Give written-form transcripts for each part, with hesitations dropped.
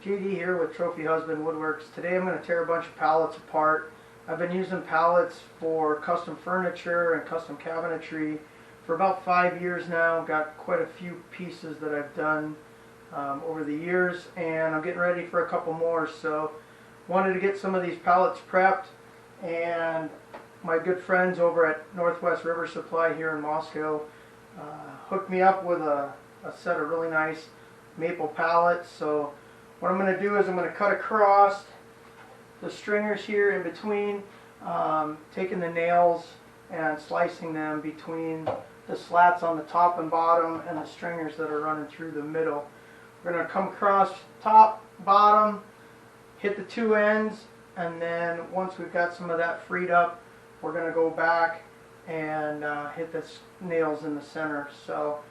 JD here with Trophy Husband Woodworks. Today I'm going to tear a bunch of pallets apart. I've been using pallets for custom furniture and custom cabinetry for about 5 years now. Got quite a few pieces that I've done over the years, and I'm getting ready for a couple more. So wanted to get some of these pallets prepped, and my good friends over at Northwest River Supply here in Moscow hooked me up with a set of really nice maple pallets. So what I'm going to do is I'm going to cut across the stringers here in between, taking the nails and slicing them between the slats on the top and bottom and the stringers that are running through the middle. We're going to come across top, bottom, hit the two ends, and then once we've got some of that freed up, we're going to go back and hit the nails in the center. So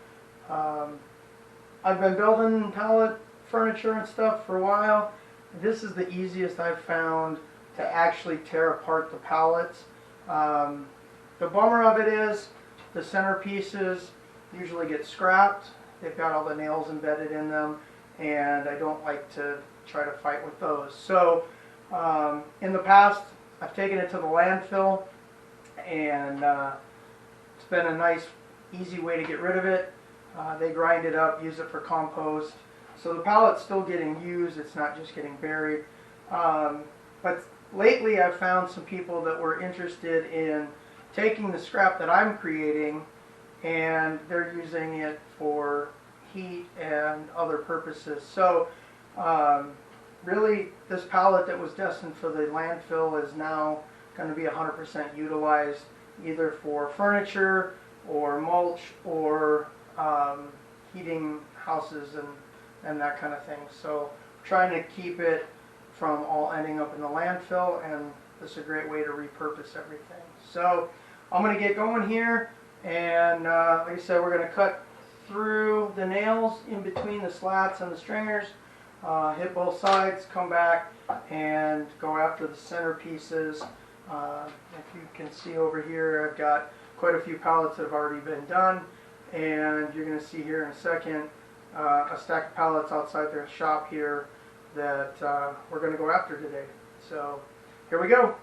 I've been building pallet furniture and stuff for a while. This is the easiest I've found to actually tear apart the pallets. The bummer of it is the center pieces usually get scrapped. They've got all the nails embedded in them, and I don't like to try to fight with those. So in the past I've taken it to the landfill, and it's been a nice easy way to get rid of it. They grind it up, use it for compost. So the pallet's still getting used, it's not just getting buried. But lately I've found some people that were interested in taking the scrap that I'm creating, and they're using it for heat and other purposes. So really this pallet that was destined for the landfill is now going to be 100% utilized either for furniture or mulch or heating houses and that kind of thing. So trying to keep it from all ending up in the landfill, and this is a great way to repurpose everything. So I'm going to get going here, and like I said, we're going to cut through the nails in between the slats and the stringers, hit both sides, come back and go after the center pieces. If you can see over here, I've got quite a few pallets that have already been done, and you're going to see here in a second a stack of pallets outside their shop here that we're going to go after today. So here we go.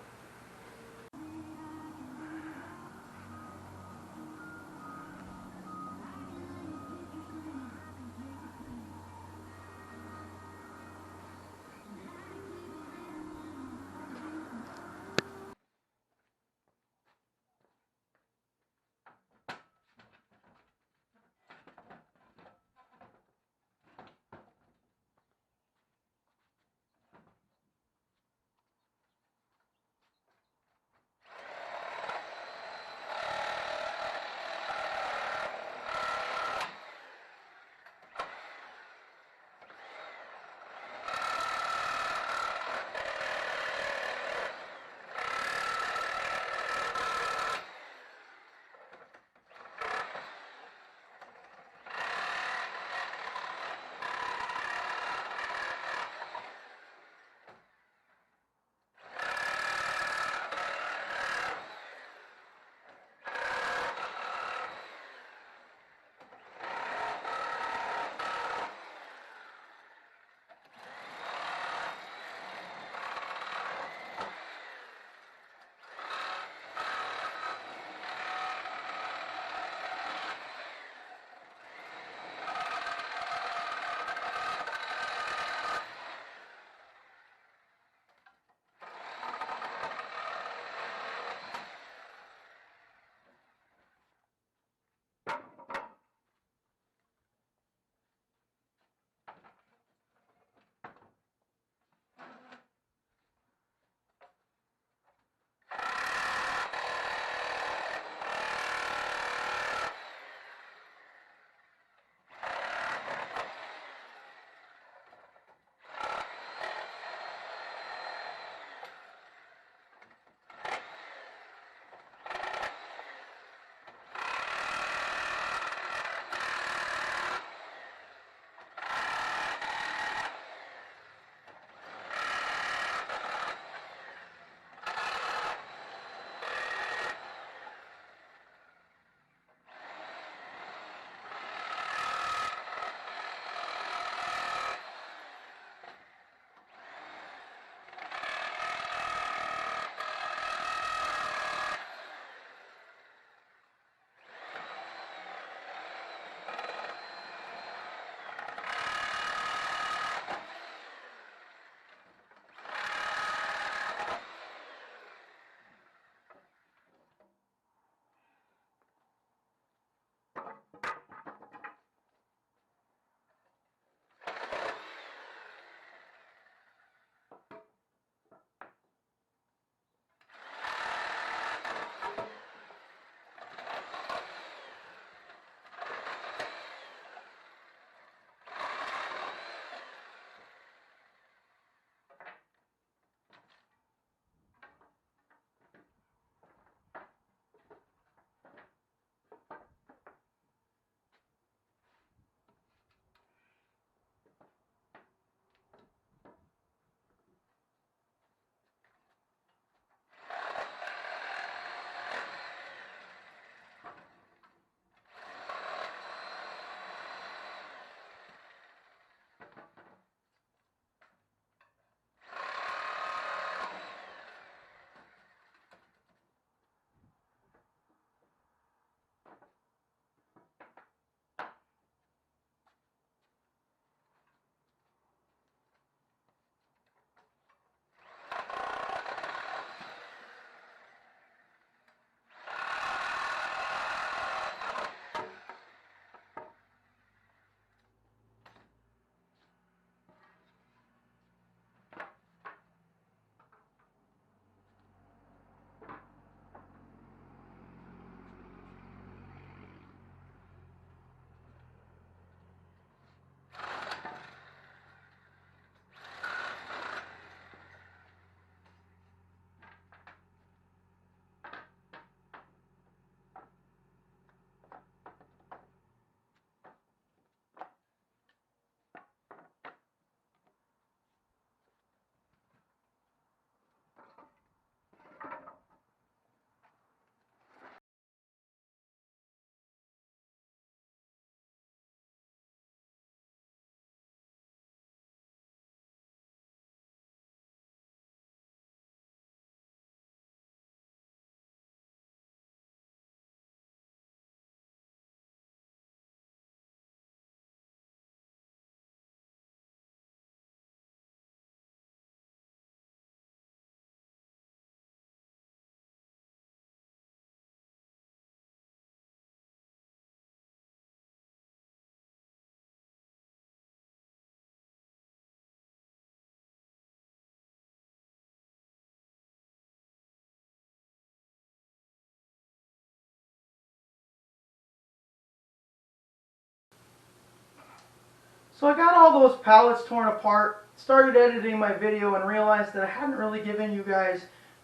So I got all those pallets torn apart, started editing my video, and realized that I hadn't really given you guys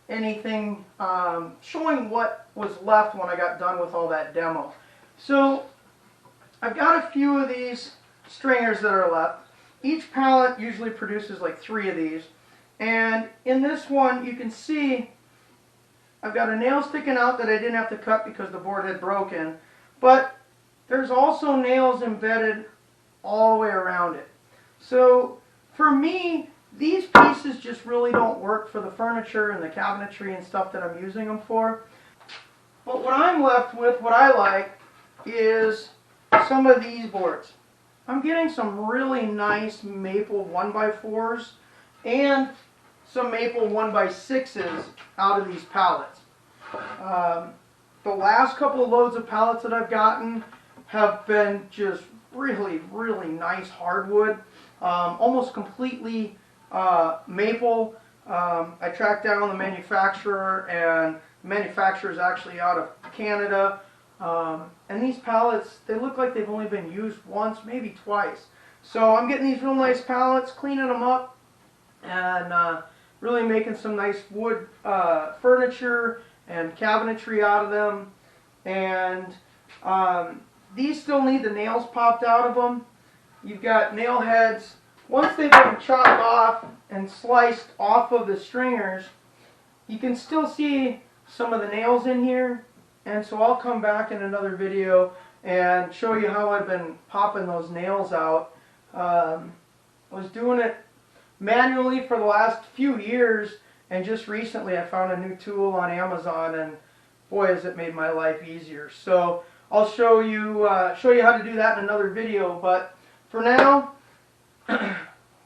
anything showing what was left when I got done with all that demo. So I've got a few of these stringers that are left. Each pallet usually produces like 3 of these. And in this one, you can see I've got a nail sticking out that I didn't have to cut because the board had broken. But there's also nails embedded all the way around it. So for me, these pieces just really don't work for the furniture and the cabinetry and stuff that I'm using them for. But what I'm left with, what I like, is some of these boards. I'm getting some really nice maple 1x4s and some maple 1x6s out of these pallets. The last couple of loads of pallets that I've gotten have been just really, really nice hardwood, almost completely maple. I tracked down the manufacturer, and the manufacturer is actually out of Canada. And these pallets, they look like they've only been used once, maybe twice. So I'm getting these real nice pallets, cleaning them up, and really making some nice wood furniture and cabinetry out of them. And these still need the nails popped out of them. You've got nail heads. Once they've been chopped off and sliced off of the stringers, you can still see some of the nails in here. And so I'll come back in another video and show you how I've been popping those nails out. I was doing it manually for the last few years, and just recently I found a new tool on Amazon, and boy has it made my life easier. So I'll show you how to do that in another video. But for now,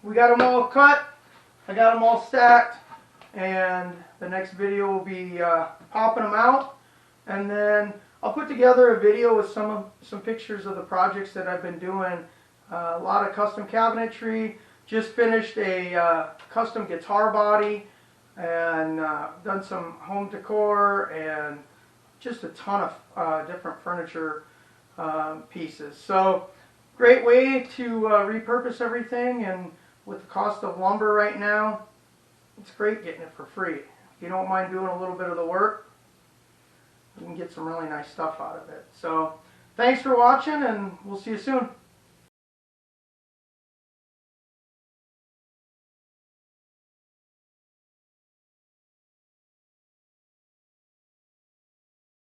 we got them all cut, I got them all stacked, and the next video will be popping them out. And then I'll put together a video with some pictures of the projects that I've been doing. A lot of custom cabinetry. Just finished a custom guitar body, and done some home decor, and just a ton of different furniture pieces. So great way to repurpose everything, and with the cost of lumber right now, it's great getting it for free. If you don't mind doing a little bit of the work, you can get some really nice stuff out of it. So thanks for watching, and we'll see you soon.